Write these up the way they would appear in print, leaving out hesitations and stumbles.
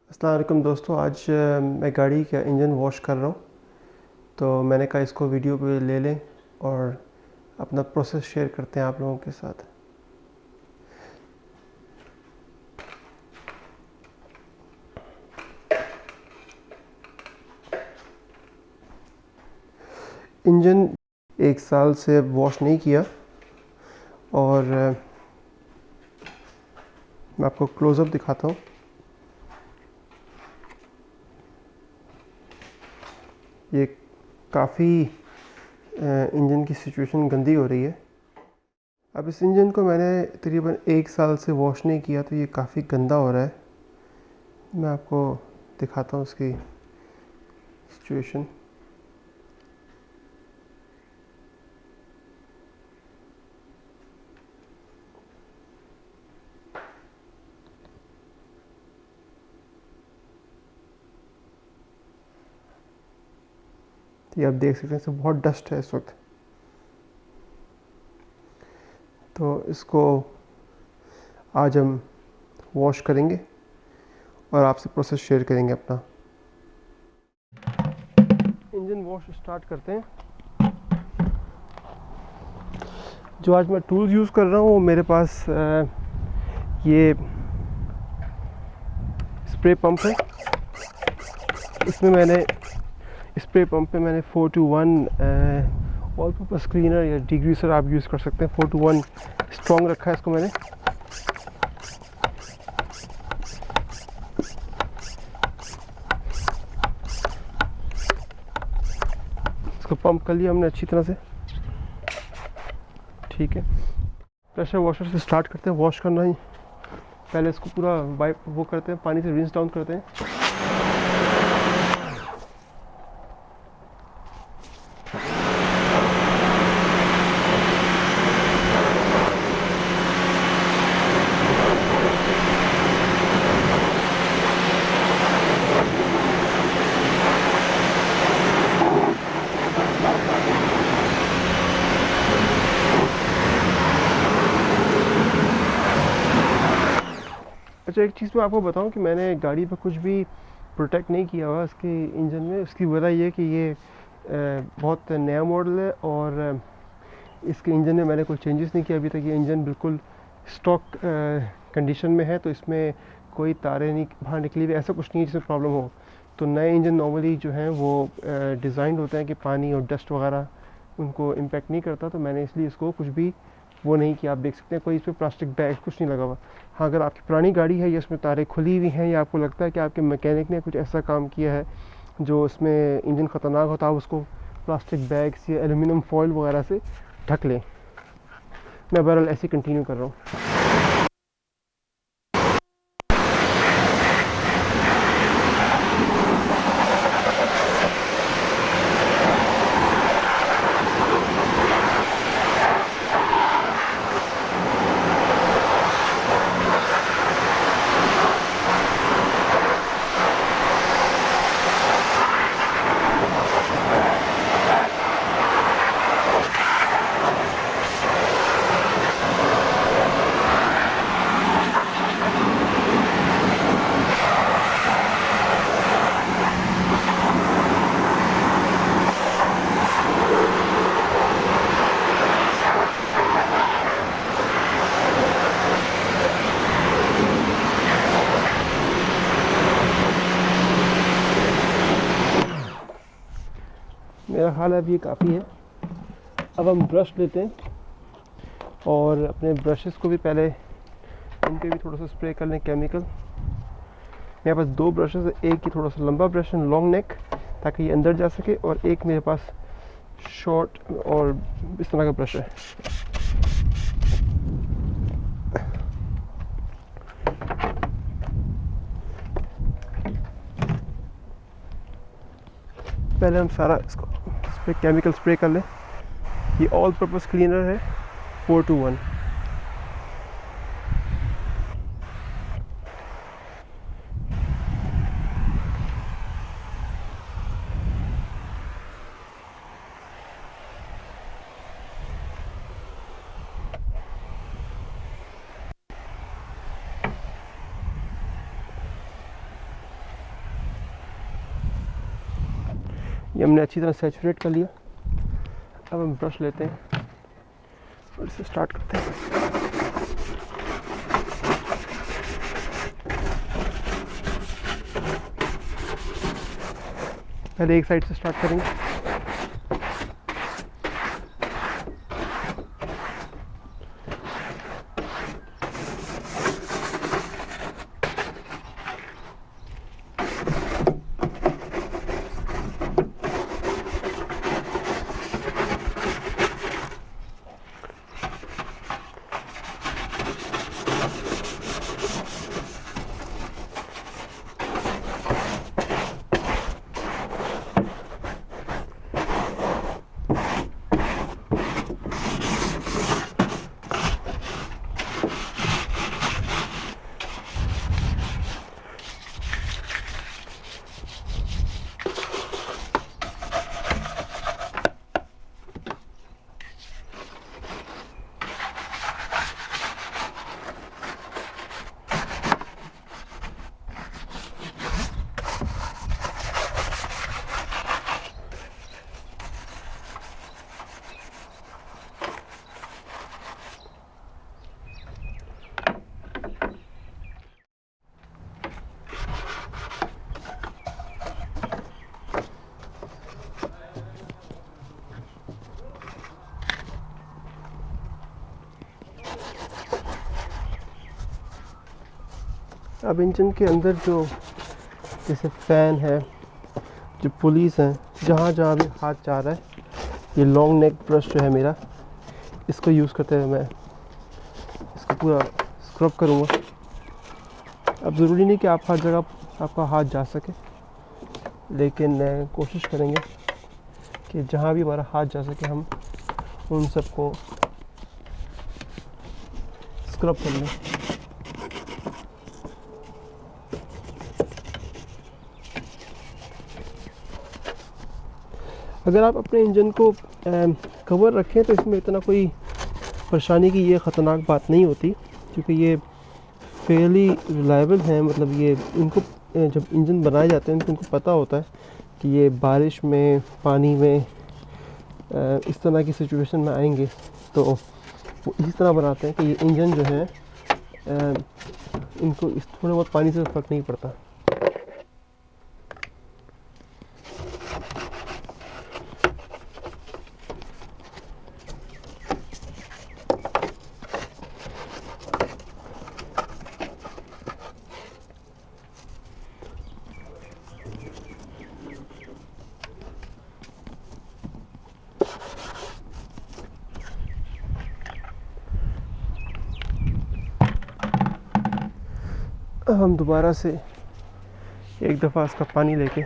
अस्सलाम वालेकुम दोस्तों। आज मैं गाड़ी का इंजन वॉश कर रहा हूँ, तो मैंने कहा इसको वीडियो पे ले लें और अपना प्रोसेस शेयर करते हैं आप लोगों के साथ। इंजन 1 साल से वॉश नहीं किया और मैं आपको क्लोज़अप दिखाता हूँ। ये काफ़ी इंजन की सिचुएशन गंदी हो रही है। अब इस इंजन को मैंने तकरीबन 1 साल से वॉश नहीं किया, तो ये काफ़ी गंदा हो रहा है। मैं आपको दिखाता हूँ उसकी सिचुएशन। ये आप देख सकते हैं, इसमें बहुत डस्ट है इस वक्त। तो इसको आज हम वॉश करेंगे और आपसे प्रोसेस शेयर करेंगे अपना। इंजन वॉश स्टार्ट करते हैं। जो आज मैं टूल्स यूज़ कर रहा हूँ वो मेरे पास ये स्प्रे पंप है। इसमें मैंने स्प्रे पंप पे मैंने 421 ऑल पर्पस क्लीनर या डिग्रीसर आप यूज़ कर सकते हैं। 421 स्ट्रॉन्ग रखा है इसको मैंने। इसको पंप कर लिया हमने अच्छी तरह से। ठीक है, प्रेशर वॉशर से स्टार्ट करते हैं वॉश करना ही। पहले इसको पूरा वाइप वो करते हैं, पानी से रिंस डाउन करते हैं। अच्छा, एक चीज़ मैं आपको बताऊं कि मैंने गाड़ी पर कुछ भी प्रोटेक्ट नहीं किया हुआ इसके इंजन में। उसकी वजह ये कि ये बहुत नया मॉडल है और इसके इंजन में मैंने कोई चेंजेस नहीं किया अभी तक। ये इंजन बिल्कुल स्टॉक कंडीशन में है, तो इसमें कोई तारें नहीं बाहर निकली हुई, ऐसा कुछ नहीं है जिसमें प्रॉब्लम हो। तो नए इंजन नॉर्मली जो हैं वो डिज़ाइंड होते हैं कि पानी और डस्ट वगैरह उनको इम्पेक्ट नहीं करता, तो मैंने इसलिए इसको कुछ भी वो नहीं किया। आप देख सकते हैं कोई इस पर प्लास्टिक बैग कुछ नहीं लगा हुआ। हाँ, अगर आपकी पुरानी गाड़ी है या इसमें तारें खुली हुई हैं या आपको लगता है कि आपके मैकेनिक ने कुछ ऐसा काम किया है जो उसमें इंजन ख़तरनाक होता है, आप उसको प्लास्टिक बैग्स या एल्यूमिनियम फॉइल वगैरह से ढक लें। मैं बहरहाल ऐसे कंटिन्यू कर रहा हूँ। मेरा ख्याल है अब ये काफ़ी है। अब हम ब्रश लेते हैं और अपने ब्रशेस को भी पहले इन पे भी थोड़ा सा स्प्रे कर लें केमिकल। मेरे पास दो ब्रशेस है, एक ही थोड़ा सा लंबा ब्रश है लॉन्ग नेक ताकि ये अंदर जा सके, और एक मेरे पास शॉर्ट और इस तरह का ब्रश है। पहले हम सारा इसको स्प्रे केमिकल स्प्रे कर लें। ये ऑल पर्पस क्लीनर है 421। ये हमने अच्छी तरह सैचुरेट कर लिया। अब हम ब्रश लेते हैं और इसे स्टार्ट करते हैं। पहले एक साइड से स्टार्ट करेंगे। अब इंजन के अंदर जो जैसे फ़ैन है, जो पुलिस है, जहाँ जहाँ भी हाथ जा रहा है, ये लॉन्ग नेक ब्रश जो है मेरा, इसको यूज़ करते हुए मैं इसको पूरा स्क्रब करूँगा। अब ज़रूरी नहीं कि आप हर जगह आपका हाथ जा सके, लेकिन कोशिश करेंगे कि जहाँ भी हमारा हाथ जा सके हम उन सबको स्क्रब कर लें। अगर आप अपने इंजन को कवर रखें तो इसमें इतना कोई परेशानी की ये ख़तरनाक बात नहीं होती, क्योंकि ये फेयरली रिलायबल हैं। मतलब ये इनको जब इंजन बनाए जाते हैं तो इनको पता होता है कि ये बारिश में, पानी में, इस तरह की सिचुएशन में आएंगे, तो वो इस तरह बनाते हैं कि ये इंजन जो है इनको इस थोड़े बहुत पानी से फ़र्क नहीं पड़ता। अब हम दोबारा से एक दफ़ा इसका पानी लेके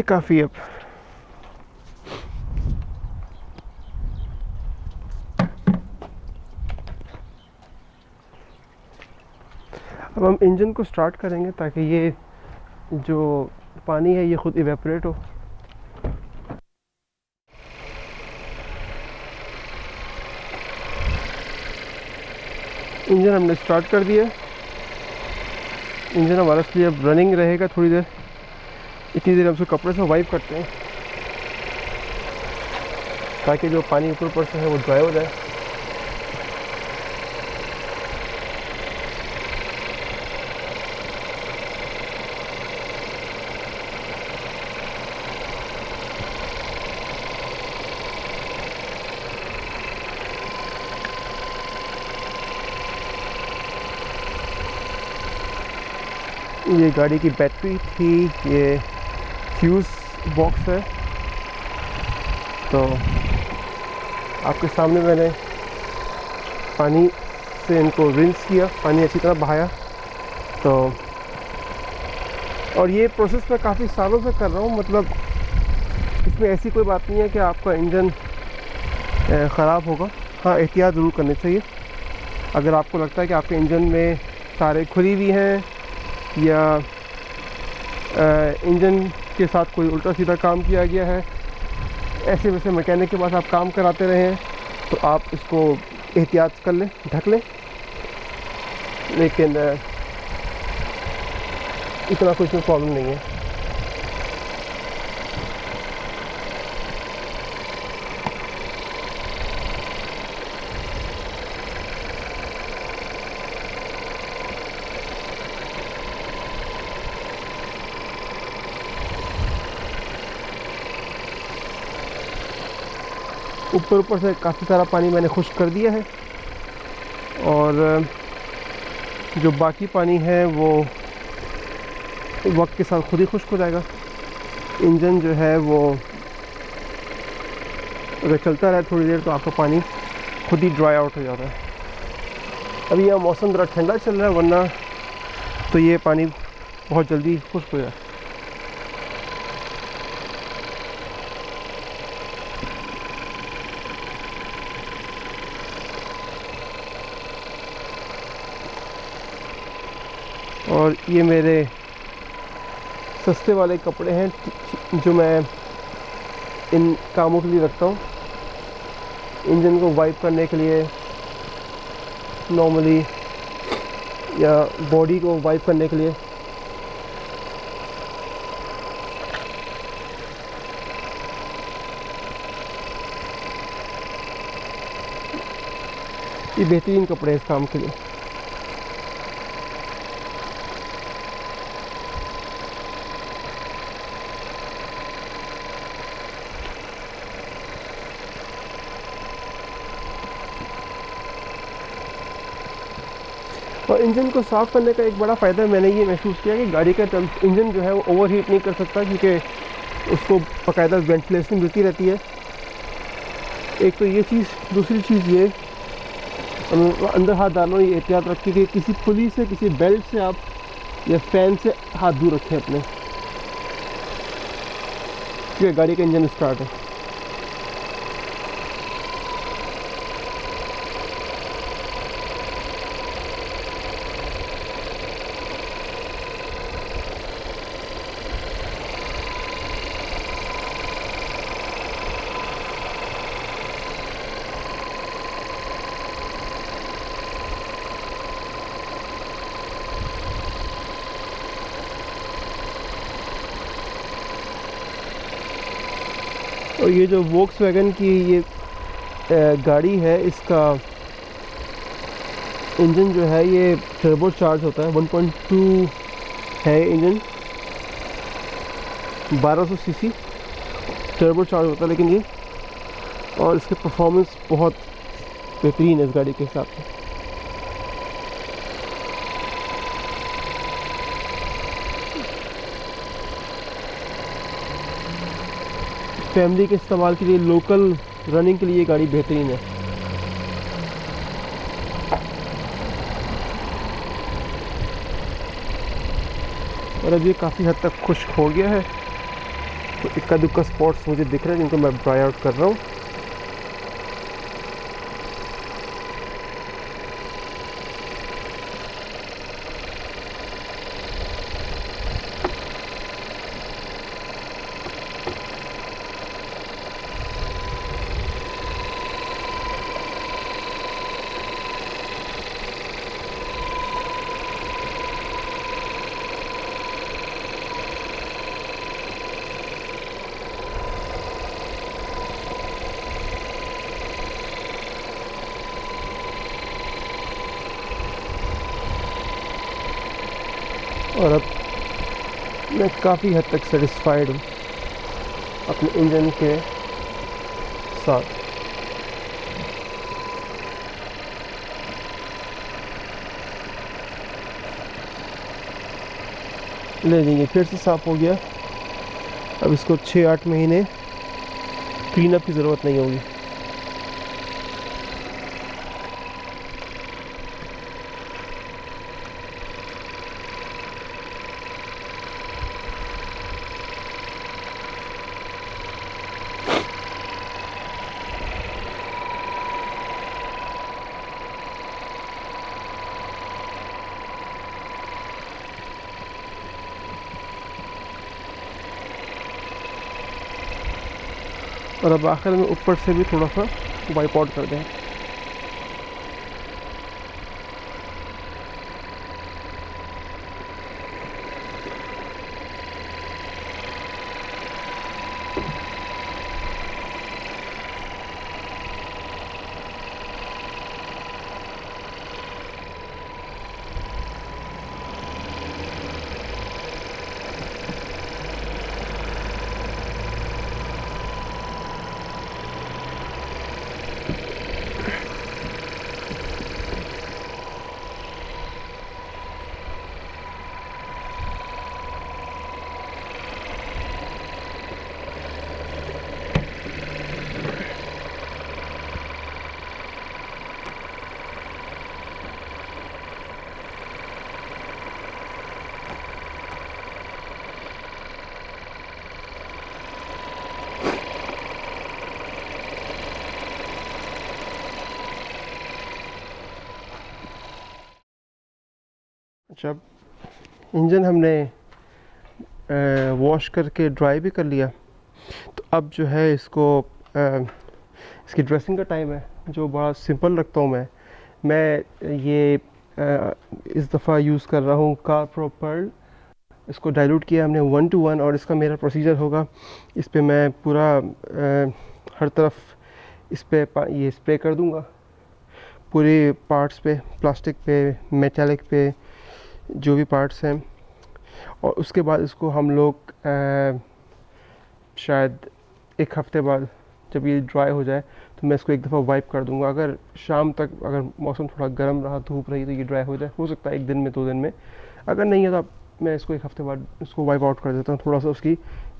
काफ़ी। अब हम इंजन को स्टार्ट करेंगे ताकि ये जो पानी है ये खुद इवेपोरेट हो। इंजन हमने स्टार्ट कर दिया। इंजन हमारा इसलिए अब रनिंग रहेगा थोड़ी देर। इतनी देर हम उसको कपड़े से वाइप करते हैं ताकि जो पानी ऊपर ऊपर से है वो ड्राई हो जाए। ये गाड़ी की बैटरी थी, ये फ्यूज़ बॉक्स है। तो आपके सामने मैंने पानी से इनको रिंस किया, पानी अच्छी तरह बहाया। तो और ये प्रोसेस मैं काफ़ी सालों से कर रहा हूँ, मतलब इसमें ऐसी कोई बात नहीं है कि आपका इंजन ख़राब होगा। हाँ, एहतियात ज़रूर करनी चाहिए। अगर आपको लगता है कि आपके इंजन में तारें खुली हुई हैं या इंजन के साथ कोई उल्टा सीधा काम किया गया है, ऐसे वैसे मैकेनिक के पास आप काम कराते रहे हैं, तो आप इसको एहतियात कर लें, ढक लें। लेकिन इतना कुछ में प्रॉब्लम नहीं है। ऊपर से काफ़ी सारा पानी मैंने खुश्क कर दिया है और जो बाकी पानी है वो वक्त के साथ खुद ही खुश्क हो जाएगा। इंजन जो है वो अगर चलता रहे थोड़ी देर तो आपका पानी खुद ही ड्राई आउट हो जाता है। अभी यह मौसम ज़रा ठंडा चल रहा है, वरना तो ये पानी बहुत जल्दी खुश्क हो जाए। और ये मेरे सस्ते वाले कपड़े हैं जो मैं इन कामों के लिए रखता हूँ। इंजन को वाइप करने के लिए नॉर्मली, या बॉडी को वाइप करने के लिए। ये बेहतरीन कपड़े हैं इस काम के लिए। और इंजन को साफ़ करने का एक बड़ा फ़ायदा मैंने ये महसूस किया कि गाड़ी का इंजन जो है वो ओवरहीट नहीं कर सकता, क्योंकि उसको बाकायदा वेंटिलेशन मिलती रहती है। एक तो ये चीज़, दूसरी चीज़ ये अंदर हाथ डालना, ये एहतियात रखिए कि किसी पुली से, किसी बेल्ट से आप या फ़ैन से हाथ दूर रखें अपने, क्योंकि गाड़ी का इंजन स्टार्ट है। और ये जो वोक्सवैगन की ये गाड़ी है, इसका इंजन जो है ये टर्बो चार्ज होता है। 1.2 है इंजन, 1200 सीसी टर्बो चार्ज होता है। लेकिन ये और इसके परफॉर्मेंस बहुत बेहतरीन है इस गाड़ी के हिसाब से। फैमिली के इस्तेमाल के लिए, लोकल रनिंग के लिए ये गाड़ी बेहतरीन है। और अब ये काफ़ी हद तक खुश्क हो गया है। तो इक्का दुक्का स्पॉट्स मुझे दिख रहे हैं जिनको मैं ड्राई आउट कर रहा हूँ। और अब मैं काफ़ी हद तक सेटिस्फाइड हूँ अपने इंजन के साथ। ले जाइए, फिर से साफ़ हो गया। अब इसको 6-8 महीने क्लीन अप की ज़रूरत नहीं होगी। और अब आखिर में ऊपर से भी थोड़ा सा वाइप आउट कर दें। जब इंजन हमने वॉश करके ड्राई भी कर लिया, तो अब जो है इसको इसकी ड्रेसिंग का टाइम है, जो बड़ा सिंपल रखता हूँ मैं ये इस दफ़ा यूज़ कर रहा हूँ कार प्रो पर्ल। इसको डाइल्यूट किया हमने 1:1, और इसका मेरा प्रोसीजर होगा, इस पे मैं पूरा हर तरफ इस पे ये स्प्रे कर दूँगा, पूरे पार्ट्स पे, प्लास्टिक पे, मेटालिक पे, जो भी पार्ट्स हैं। और उसके बाद इसको हम लोग शायद एक हफ़्ते बाद जब ये ड्राई हो जाए तो मैं इसको एक दफ़ा वाइप कर दूंगा। अगर शाम तक अगर मौसम थोड़ा गर्म रहा, धूप रही, तो ये ड्राई हो जाए, हो सकता है 1 दिन में 2 दिन में। अगर नहीं है तो मैं इसको एक हफ़्ते बाद इसको वाइप आउट कर देता हूँ। थोड़ा सा उसकी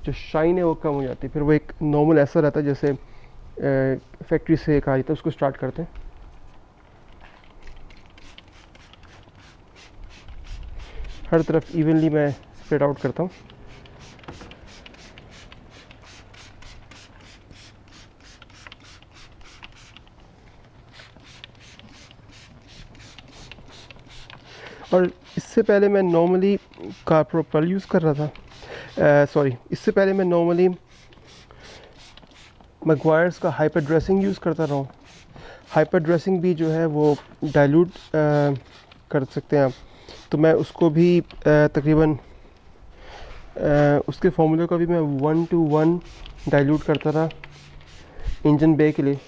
जो शाइन है वो कम हो जाती है, फिर वो एक नॉर्मल ऐसा रहता है जैसे फैक्ट्री से एक आ रही था। उसको स्टार्ट करते हैं। हर तरफ इवनली मैं स्प्रेड आउट करता हूँ। और इससे पहले मैं नॉर्मली कार प्रो पर्ल यूज़ कर रहा था, सॉरी, इससे पहले मैं नॉर्मली मैग्वायर्स का हाइपर ड्रेसिंग यूज़ करता रहा हूँ। हाइपर ड्रेसिंग भी जो है वो डाइल्यूट कर सकते हैं आप, तो मैं उसको भी तकरीबन उसके फार्मूले का भी मैं 1:1 डाइल्यूट करता था इंजन बे के लिए।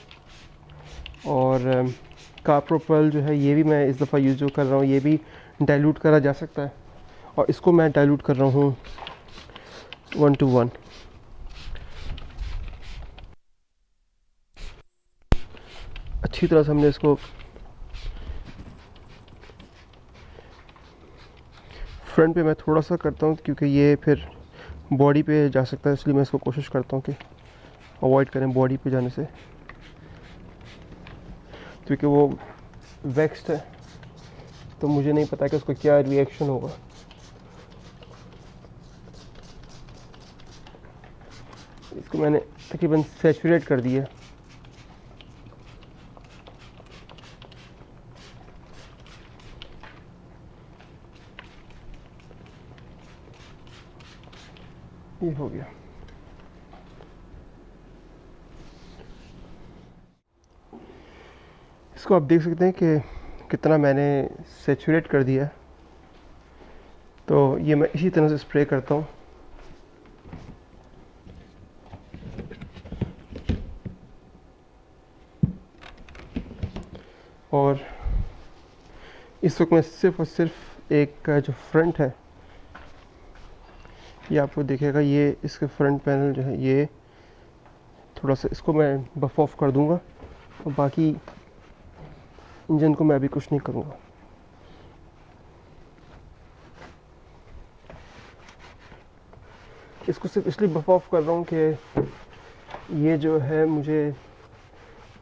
और कार प्रो पर्ल जो है ये भी मैं इस दफ़ा यूज़ जो कर रहा हूँ, ये भी डाइल्यूट करा जा सकता है, और इसको मैं डाइल्यूट कर रहा हूँ 1:1। अच्छी तरह से हमने इसको फ्रंट पे मैं थोड़ा सा करता हूँ क्योंकि ये फिर बॉडी पे जा सकता है, इसलिए मैं इसको कोशिश करता हूँ कि अवॉइड करें बॉडी पे जाने से, क्योंकि वो वैक्स्ड है तो मुझे नहीं पता कि उसका क्या रिएक्शन होगा। इसको मैंने तकरीबन सैचुरेट कर दिया। ये हो गया। इसको आप देख सकते हैं कि कितना मैंने सैचुरेट कर दिया है। तो ये मैं इसी तरह से स्प्रे करता हूँ। और इस वक्त मैं सिर्फ और सिर्फ एक का जो फ्रंट है, ये आपको दिखेगा, ये इसके फ्रंट पैनल जो है ये थोड़ा सा इसको मैं बफ ऑफ कर दूंगा, और बाकी इंजन को मैं अभी कुछ नहीं करूँगा। इसको सिर्फ इसलिए बफ ऑफ कर रहा हूँ कि ये जो है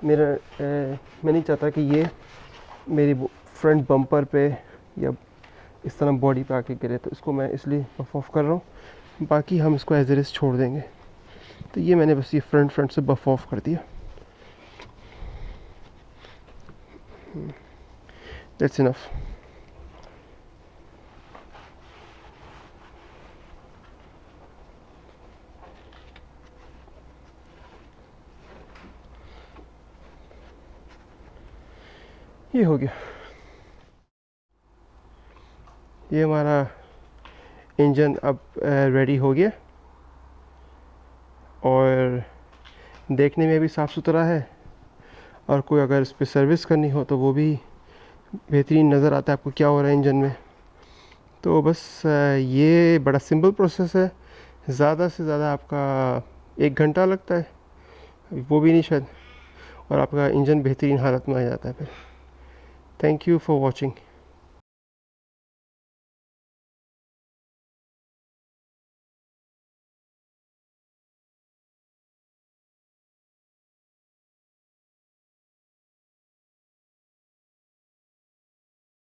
मैं नहीं चाहता कि ये मेरी फ्रंट बम्पर पे या इस तरह बॉडी पे आके गिरे, तो इसको मैं इसलिए बफ ऑफ कर रहा हूँ। बाकी हम इसको एज इट इज़ छोड़ देंगे। तो ये मैंने बस ये फ्रंट से बफ ऑफ कर दिया। That's enough. ये हो गया। ये हमारा इंजन अब रेडी हो गया और देखने में भी साफ़ सुथरा है, और कोई अगर इस पर सर्विस करनी हो तो वो भी बेहतरीन नज़र आता है आपको क्या हो रहा है इंजन में। तो बस ये बड़ा सिंपल प्रोसेस है। ज़्यादा से ज़्यादा आपका 1 घंटा लगता है, वो भी नहीं शायद, और आपका इंजन बेहतरीन हालत में आ जाता है फिर। Thank you for watching.